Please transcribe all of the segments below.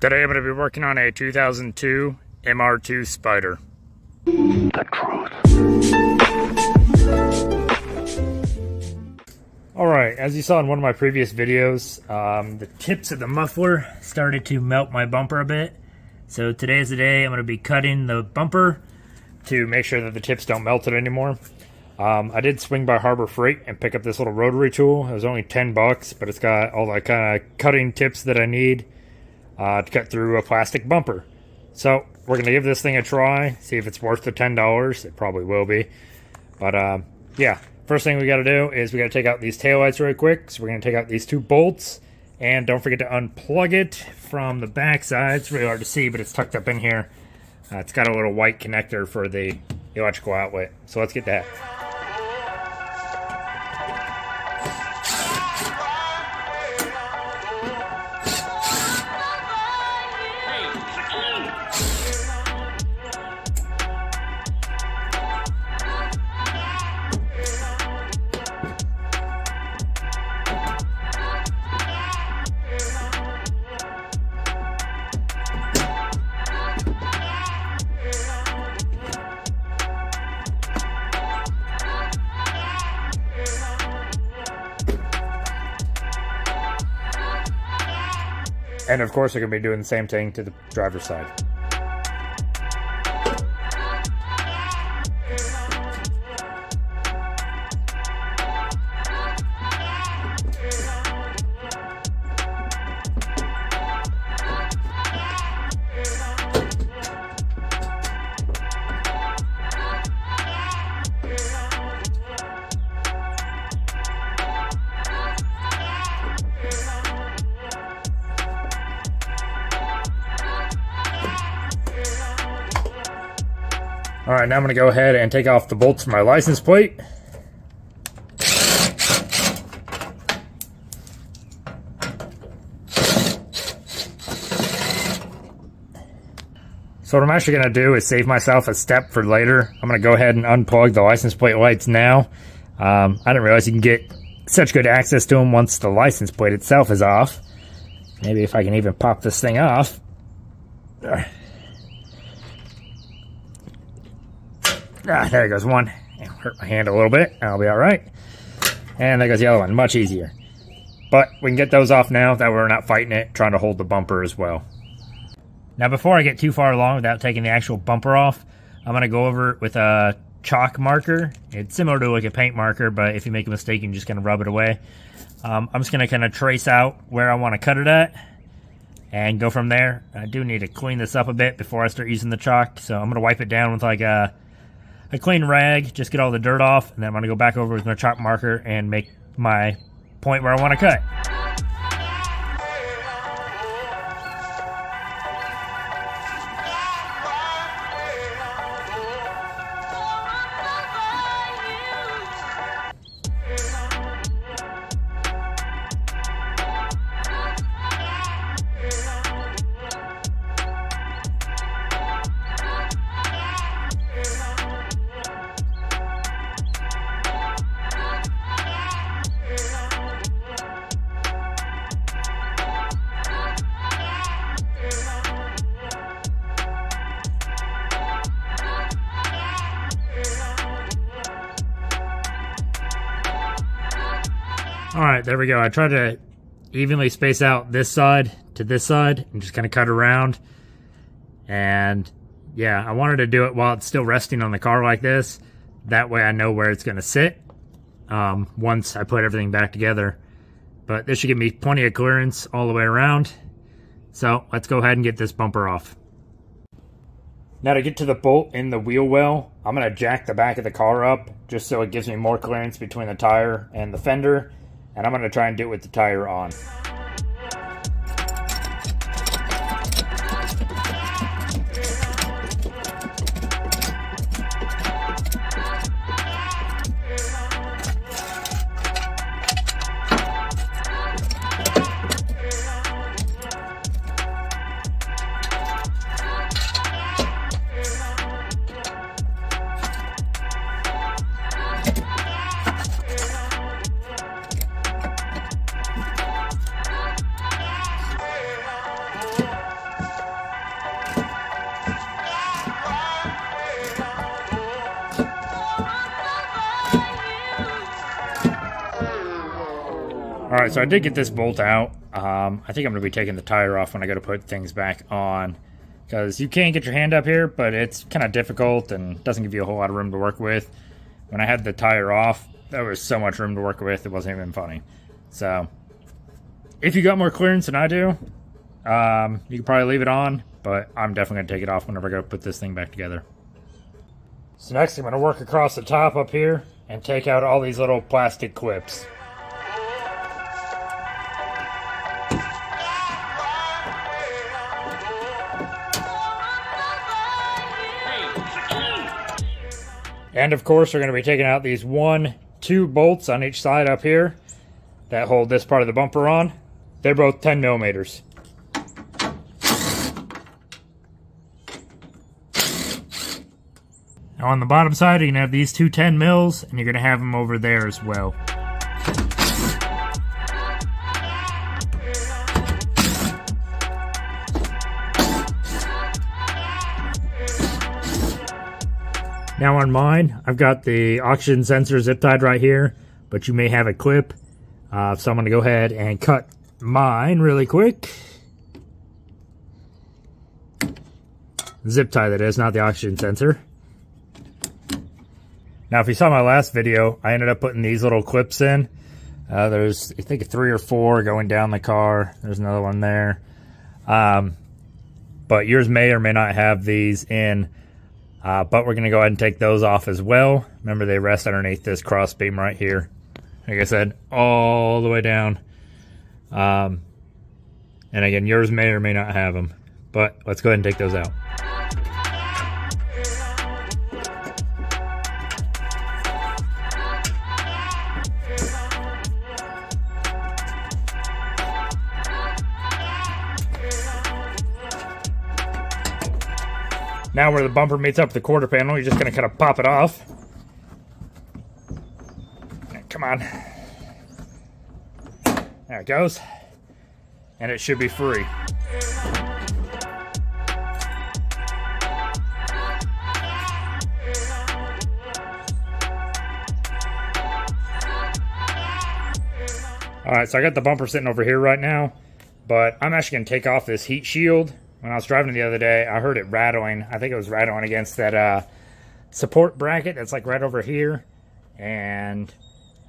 Today I'm going to be working on a 2002 MR2 Spider. The truth. Alright, as you saw in one of my previous videos, the tips of the muffler started to melt my bumper a bit. So today is the day I'm going to be cutting the bumper to make sure that the tips don't melt it anymore. I did swing by Harbor Freight and pick up this little rotary tool. It was only 10 bucks, but it's got all the kind of cutting tips that I need to cut through a plastic bumper. So we're going to give this thing a try, see if it's worth the $10. It probably will be. But yeah, first thing we got to do is we got to take out these taillights really quick. So we're going to take out these two bolts. And don't forget to unplug it from the back side. It's really hard to see, but it's tucked up in here. It's got a little white connector for the electrical outlet. So let's get that. And of course, we're going to be doing the same thing to the driver's side. Alright, now I'm going to go ahead and take off the bolts from my license plate. So what I'm actually going to do is save myself a step for later. I'm going to go ahead and unplug the license plate lights now. I didn't realize you can get such good access to them once the license plate itself is off. Maybe if I can even pop this thing off. There goes one. Hurt my hand a little bit. I'll be alright. And there goes the other one. Much easier. But we can get those off now that we're not fighting it, trying to hold the bumper as well. Now before I get too far along without taking the actual bumper off, I'm going to go over it with a chalk marker. It's similar to like a paint marker, but if you make a mistake, you can just kind of rub it away. I'm just going to kind of trace out where I want to cut it at and go from there. I do need to clean this up a bit before I start using the chalk, so I'm going to wipe it down with like a clean rag, just get all the dirt off, and then I'm going to go back over with my chalk marker and make my point where I want to cut. Alright, there we go. I tried to evenly space out this side to this side and just kind of cut around. And yeah, I wanted to do it while it's still resting on the car like this. That way I know where it's going to sit once I put everything back together. But this should give me plenty of clearance all the way around. So let's go ahead and get this bumper off. Now to get to the bolt in the wheel well, I'm going to jack the back of the car up just so it gives me more clearance between the tire and the fender. And I'm going to try and do it with the tire on. Alright, so I did get this bolt out. I think I'm going to be taking the tire off when I go to put things back on. Because you can get your hand up here, but it's kind of difficult and doesn't give you a whole lot of room to work with. When I had the tire off, there was so much room to work with, it wasn't even funny. So, if you got more clearance than I do, you can probably leave it on, but I'm definitely going to take it off whenever I go put this thing back together. So next I'm going to work across the top up here and take out all these little plastic clips. And of course, we're going to be taking out these 1-2 bolts on each side up here that hold this part of the bumper on. They're both 10 millimeters. Now on the bottom side, you're going to have these two 10 mils, and you're going to have them over there as well. Now on mine, I've got the oxygen sensor zip tied right here, but you may have a clip. So I'm going to go ahead and cut mine really quick. Zip tie that is, not the oxygen sensor. Now if you saw my last video, I ended up putting these little clips in. There's, I think, 3 or 4 going down the car. There's another one there. But yours may or may not have these in. But we're going to go ahead and take those off as well. Remember, they rest underneath this cross beam right here. Like I said, all the way down. And again, yours may or may not have them. But let's go ahead and take those out. Now where the bumper meets up with the quarter panel, you're just going to kind of pop it off. Come on. There it goes. And it should be free. Alright, so I got the bumper sitting over here right now, but I'm actually going to take off this heat shield. When I was driving the other day, I heard it rattling. I think it was rattling against that support bracket that's like right over here. And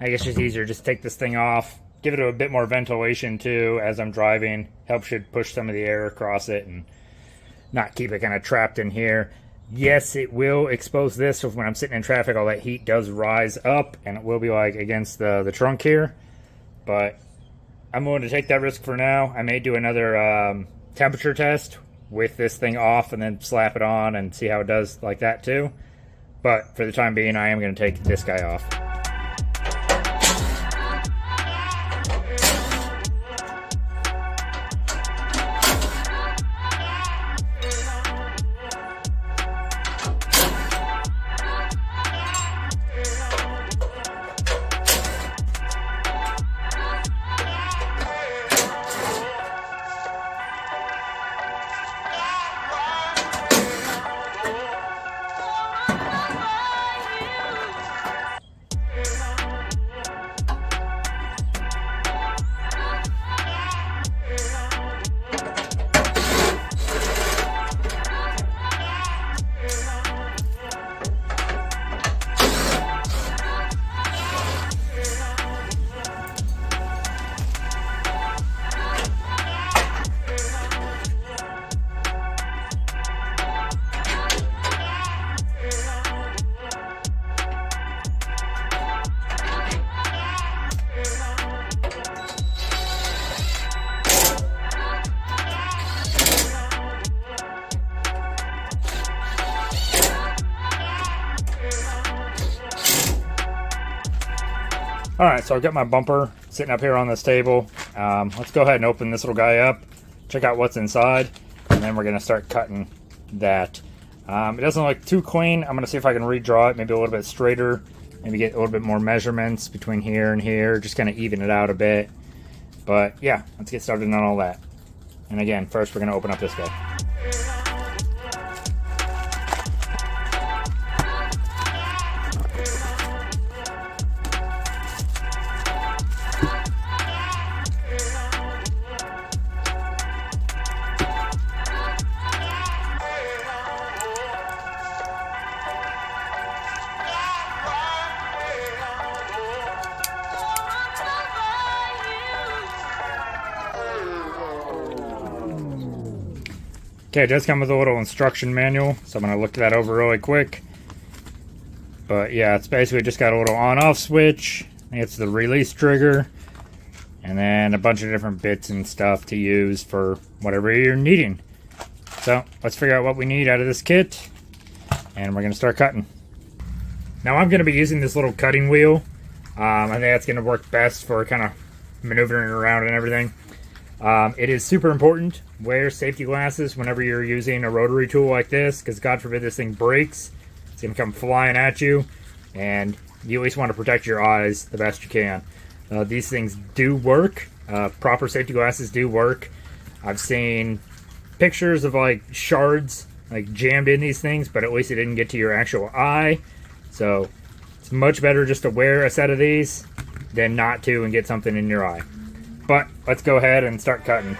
I guess it's easier just take this thing off, give it a bit more ventilation too as I'm driving. Should push some of the air across it and not keep it kind of trapped in here. Yes, it will expose this, so when I'm sitting in traffic, all that heat does rise up and it will be like against the trunk here. But I'm willing to take that risk for now. I may do another temperature test with this thing off and then slap it on and see how it does like that too. But for the time being, I am going to take this guy off. Alright, so I've got my bumper sitting up here on this table. Let's go ahead and open this little guy up, check out what's inside, and then we're going to start cutting that. It doesn't look too clean. I'm going to see if I can redraw it, maybe a little bit straighter, maybe get a little bit more measurements between here and here, just kind of even it out a bit. But yeah, let's get started on all that. And again, first we're going to open up this guy. Okay, it does come with a little instruction manual, so I'm going to look that over really quick. But yeah, it's basically just got a little on-off switch. It's the release trigger. And then a bunch of different bits and stuff to use for whatever you're needing. So, let's figure out what we need out of this kit. And we're going to start cutting. Now I'm going to be using this little cutting wheel. I think that's going to work best for kind of maneuvering around and everything. It is super important. Wear safety glasses whenever you're using a rotary tool like this, because God forbid this thing breaks. It's going to come flying at you, and you at least want to protect your eyes the best you can. These things do work. Proper safety glasses do work. I've seen pictures of like shards like jammed in these things, but at least it didn't get to your actual eye. So it's much better just to wear a set of these than not to and get something in your eye. But let's go ahead and start cutting.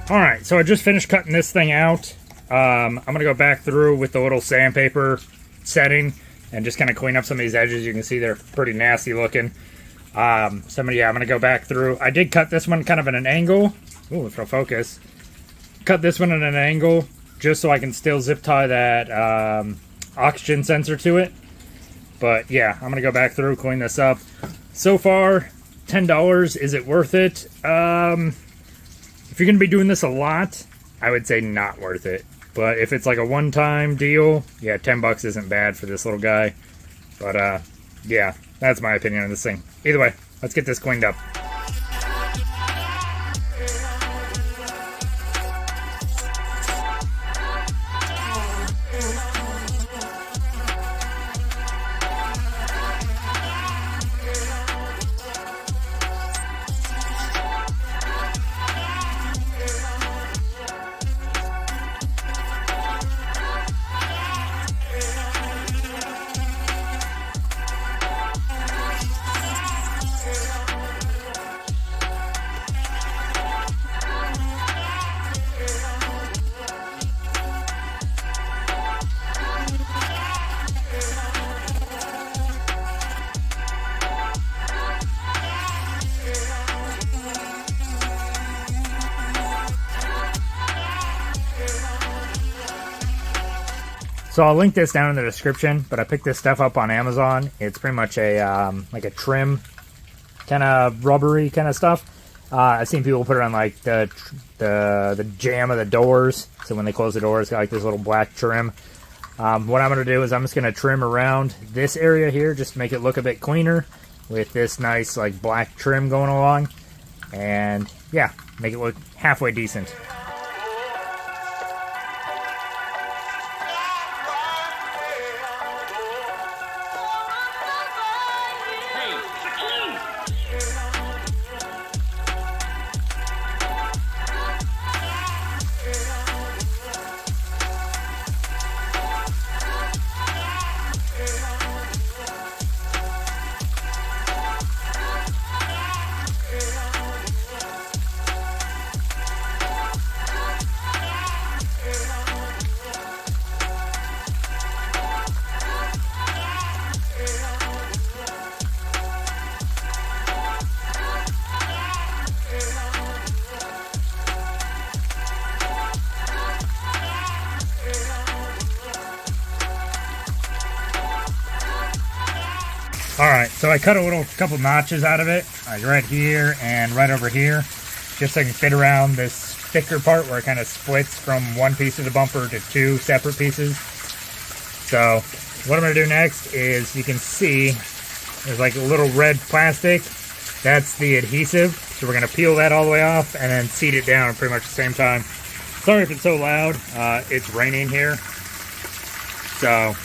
Alright, so I just finished cutting this thing out. I'm going to go back through with the little sandpaper setting and just kind of clean up some of these edges. You can see they're pretty nasty looking. Yeah, I'm going to go back through. I did cut this one kind of at an angle. Ooh, if I'll focus. Cut this one at an angle just so I can still zip tie that oxygen sensor to it. But yeah, I'm going to go back through, clean this up. So far, $10. Is it worth it? If you're going to be doing this a lot, I would say not worth it. But if it's like a one-time deal, yeah, $10 isn't bad for this little guy. But yeah, that's my opinion on this thing. Either way, let's get this cleaned up. So I'll link this down in the description, but I picked this stuff up on Amazon. It's pretty much a like a trim, kind of rubbery kind of stuff. I've seen people put it on like the jamb of the doors. So when they close the door, it's got like this little black trim. What I'm going to do is I'm just going to trim around this area here, just to make it look a bit cleaner with this nice like black trim going along. And yeah, make it look halfway decent. Alright, so I cut a couple notches out of it, like right here and right over here, just so I can fit around this thicker part where it kind of splits from one piece of the bumper to two separate pieces. So what I'm going to do next is, you can see there's like a little red plastic. That's the adhesive. So we're going to peel that all the way off and then seat it down at pretty much the same time. Sorry if it's so loud. It's raining here. So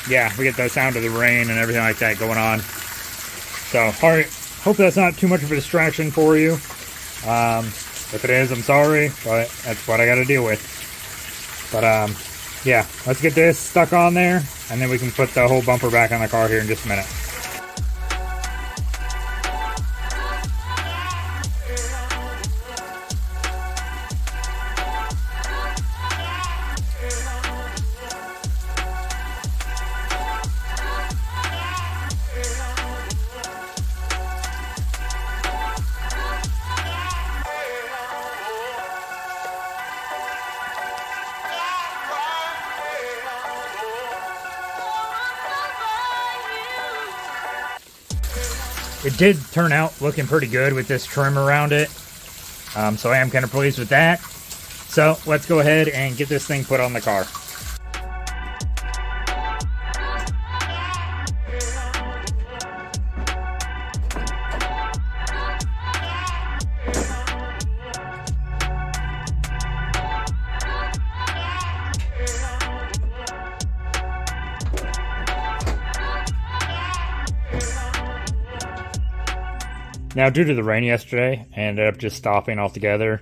yeah, we get the sound of the rain and everything like that going on. So alright, hope that's not too much of a distraction for you. If it is, I'm sorry, but that's what I got to deal with. But yeah, let's get this stuck on there, and then we can put the whole bumper back on the car here in just a minute. It did turn out looking pretty good with this trim around it, so I am kind of pleased with that. So let's go ahead and get this thing put on the car. Now, due to the rain yesterday, I ended up just stopping altogether.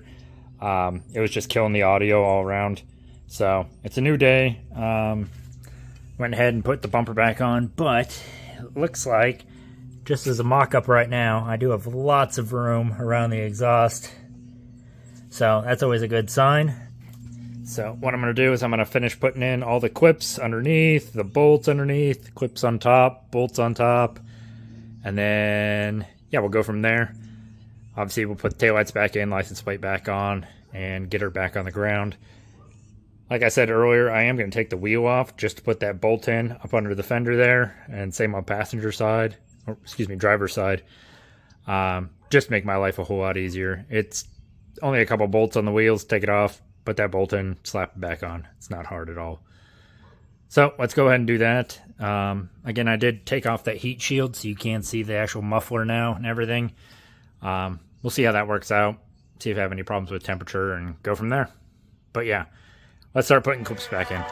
It was just killing the audio all around. So, it's a new day. Went ahead and put the bumper back on, but it looks like, just as a mock-up right now, I do have lots of room around the exhaust. So, that's always a good sign. So, what I'm going to do is I'm going to finish putting in all the clips underneath, the bolts underneath, clips on top, bolts on top, and then yeah, we'll go from there. Obviously, we'll put the taillights back in, license plate back on, and get her back on the ground. Like I said earlier, I am going to take the wheel off just to put that bolt in up under the fender there, and same on passenger side, or excuse me, driver's side. Just to make my life a whole lot easier. It's only a couple bolts on the wheels, take it off, put that bolt in, slap it back on. It's not hard at all. So let's go ahead and do that. Again, I did take off that heat shield so you can see the actual muffler now and everything. We'll see how that works out, see if I have any problems with temperature, and go from there. But yeah, let's start putting clips back in.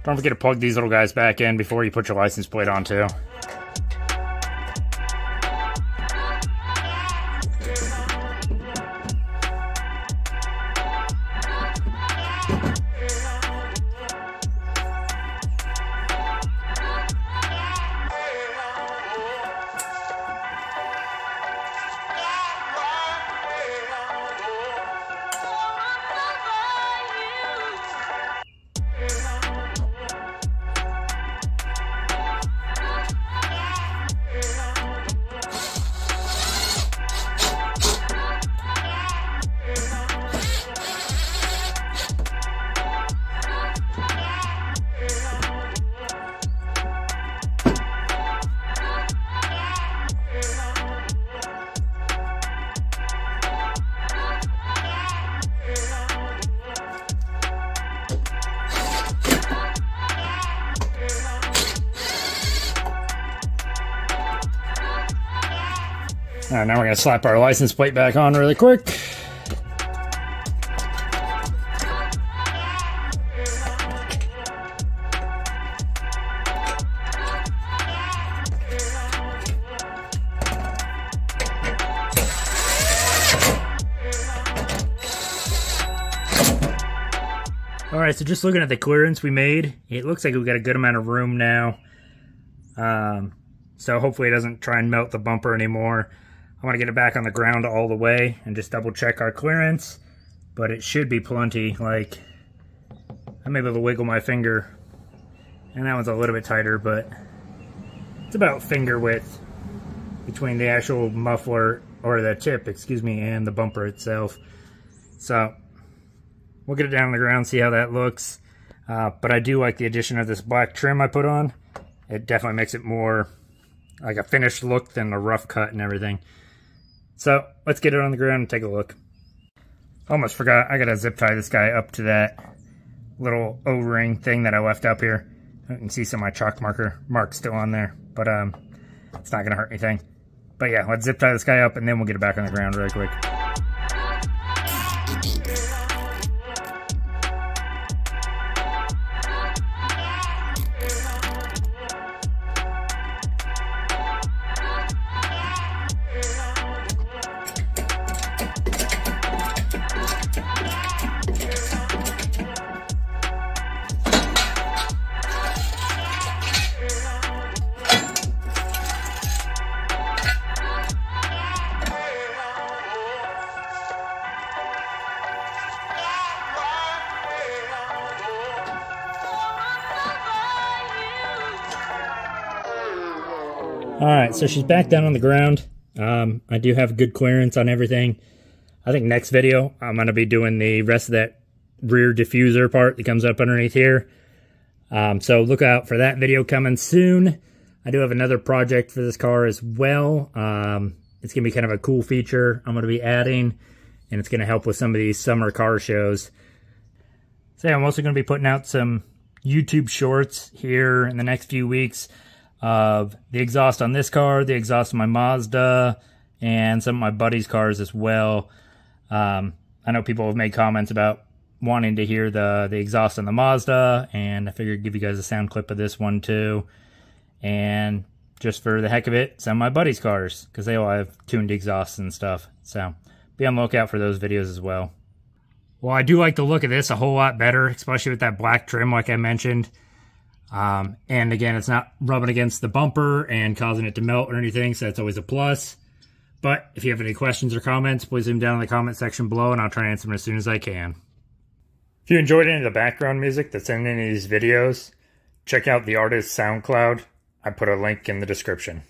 Don't forget to plug these little guys back in before you put your license plate on too. Alright, now we're going to slap our license plate back on really quick. Alright, so just looking at the clearance we made, it looks like we've got a good amount of room now. So hopefully it doesn't try and melt the bumper anymore. I want to get it back on the ground all the way and just double check our clearance. But it should be plenty. Like, I'm able to wiggle my finger. And that one's a little bit tighter, but it's about finger width between the actual muffler, or the tip, excuse me, and the bumper itself. So we'll get it down on the ground, see how that looks. But I do like the addition of this black trim I put on. It definitely makes it more like a finished look than a rough cut and everything. So let's get it on the ground and take a look. Almost forgot, I gotta zip tie this guy up to that little O-ring thing that I left up here. You can see some of my chalk marks still on there, but it's not gonna hurt anything. But yeah, let's zip tie this guy up and then we'll get it back on the ground really quick. Alright, so she's back down on the ground. I do have good clearance on everything. I think next video, I'm going to be doing the rest of that rear diffuser part that comes up underneath here. So look out for that video coming soon. I do have another project for this car as well. It's going to be kind of a cool feature I'm going to be adding, and it's going to help with some of these summer car shows. So yeah, I'm also going to be putting out some YouTube shorts here in the next few weeks of the exhaust on this car, the exhaust on my Mazda, and some of my buddies' cars as well. I know people have made comments about wanting to hear the exhaust on the Mazda, and I figured I'd give you guys a sound clip of this one too. And just for the heck of it, some of my buddies' cars, because they all have tuned exhausts and stuff. So be on the lookout for those videos as well. Well, I do like the look of this a whole lot better, especially with that black trim like I mentioned. And again, it's not rubbing against the bumper and causing it to melt or anything, so that's always a plus. But if you have any questions or comments, please leave them down in the comment section below, and I'll try and answer them as soon as I can. If you enjoyed any of the background music that's in any of these videos, check out the artist's SoundCloud. I put a link in the description.